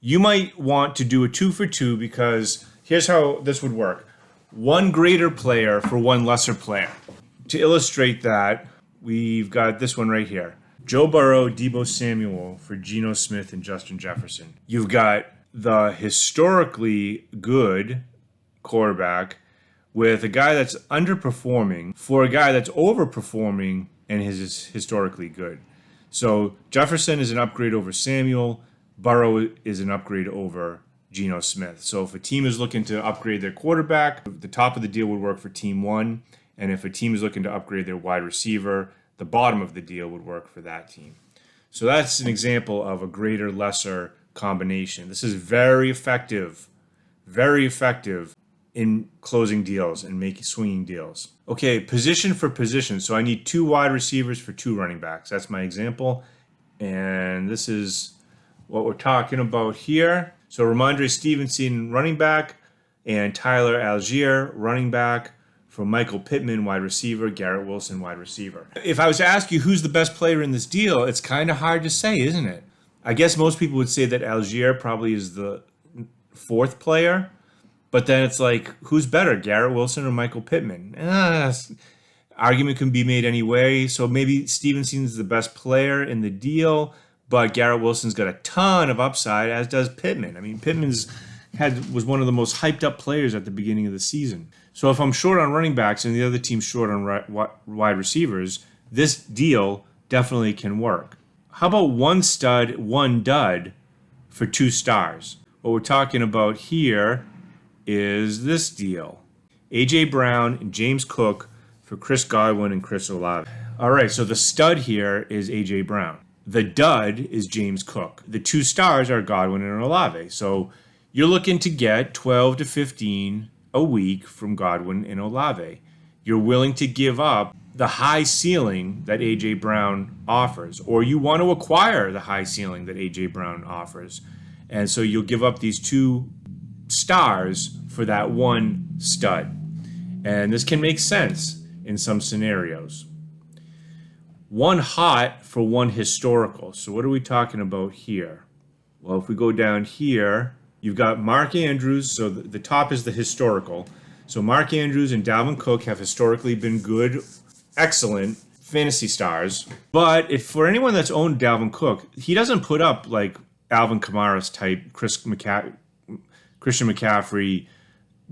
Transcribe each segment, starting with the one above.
You might want to do a 2 for 2 because here's how this would work. One greater player for one lesser player. To illustrate that, we've got this one right here. Joe Burrow, Deebo Samuel for Geno Smith and Justin Jefferson. You've got the historically good quarterback with a guy that's underperforming for a guy that's overperforming and is historically good. So Jefferson is an upgrade over Samuel. Burrow is an upgrade over Geno Smith. So if a team is looking to upgrade their quarterback, the top of the deal would work for team one. And if a team is looking to upgrade their wide receiver, the bottom of the deal would work for that team. So that's an example of a greater, lesser combination. This is very effective in closing deals and making swinging deals. Okay, position for position. So I need 2 wide receivers for 2 running backs. That's my example. And this is what we're talking about here. So Ramondre Stevenson, running back, and Tyler Algier, running back, for Michael Pittman, wide receiver, Garrett Wilson, wide receiver. If I was to ask you who's the best player in this deal, it's kind of hard to say, isn't it? I guess most people would say that Algier probably is the 4th player, but then it's like, who's better, Garrett Wilson or Michael Pittman? Argument can be made anyway, so maybe Stevenson's the best player in the deal, but Garrett Wilson's got a ton of upside, as does Pittman. I mean, Pittman's was one of the most hyped up players at the beginning of the season. So if I'm short on running backs and the other team's short on wide receivers, this deal definitely can work. How about 1 stud, 1 dud for 2 stars? What we're talking about here is this deal. A.J. Brown and James Cook for Chris Godwin and Chris Olave. All right, so the stud here is A.J. Brown. The dud is James Cook. The 2 stars are Godwin and Olave. So you're looking to get 12 to 15 a week from Godwin and Olave. You're willing to give up the high ceiling that A.J. Brown offers, or you want to acquire the high ceiling that A.J. Brown offers. And so you'll give up these 2 stars for that 1 stud. And this can make sense in some scenarios. 1 hot for 1 historical. So what are we talking about here? Well, if we go down here, you've got Mark Andrews, so the top is the historical. So Mark Andrews and Dalvin Cook have historically been good, excellent fantasy stars. But if for anyone that's owned Dalvin Cook, he doesn't put up like Alvin Kamara's type, Christian McCaffrey,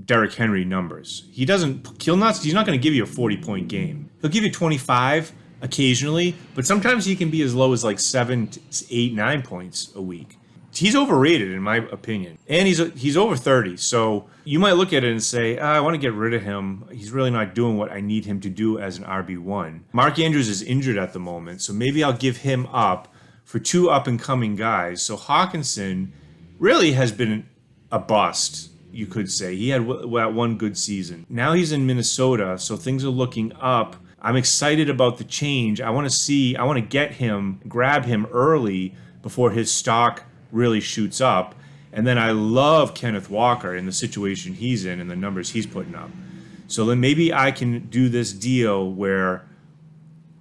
Derrick Henry numbers. He's not going to give you a 40-point game. He'll give you 25 occasionally, but sometimes he can be as low as like 7, 8, 9 points a week. He's overrated in my opinion, and he's over 30. So you might look at it and say, I want to get rid of him. He's really not doing what I need him to do as an RB1. Mark Andrews is injured at the moment, so maybe I'll give him up for 2 up-and-coming guys. So Hawkinson really has been a bust, you could say. He had that 1 good season. Now he's in Minnesota, so things are looking up. I'm excited about the change. I want to grab him early before his stock really shoots up. And then I love Kenneth Walker in the situation he's in and the numbers he's putting up. So then maybe I can do this deal where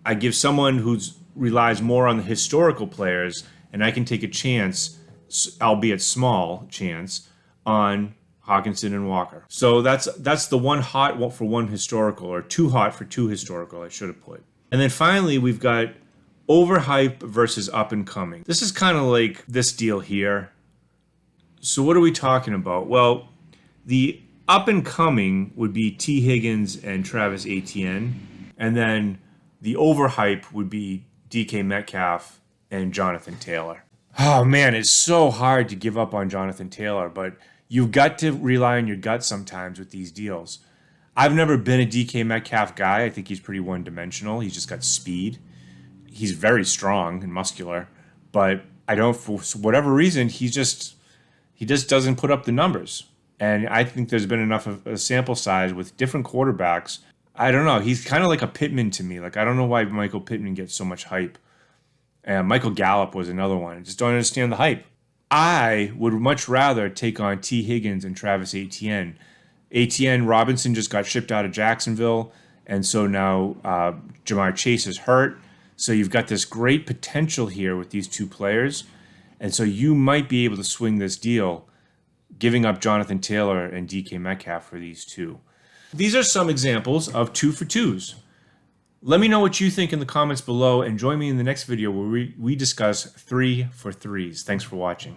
I give someone who relies more on the historical players, and I can take a chance, albeit small chance, on Hawkinson and Walker. So that's the 1 hot for 1 historical, or 2 hot for 2 historical, I should have put. And then finally, we've got overhype versus up and coming. This is kind of like this deal here. So what are we talking about? Well, the up and coming would be T. Higgins and Travis Etienne, and then the overhype would be DK Metcalf and Jonathan Taylor. Oh man, it's so hard to give up on Jonathan Taylor, but you've got to rely on your gut sometimes with these deals. I've never been a DK Metcalf guy. I think he's pretty one-dimensional. He's just got speed. He's very strong and muscular, but for whatever reason, he just doesn't put up the numbers. And I think there's been enough of a sample size with different quarterbacks. I don't know. He's kind of like a Pittman to me. Like, I don't know why Michael Pittman gets so much hype. And Michael Gallup was another one. I just don't understand the hype. I would much rather take on T. Higgins and Travis Etienne. Etienne Robinson just got shipped out of Jacksonville, and so now Jamar Chase is hurt. So you've got this great potential here with these 2 players. And so you might be able to swing this deal, giving up Jonathan Taylor and DK Metcalf for these two. These are some examples of 2 for 2s. Let me know what you think in the comments below, and join me in the next video where we discuss 3 for 3s. Thanks for watching.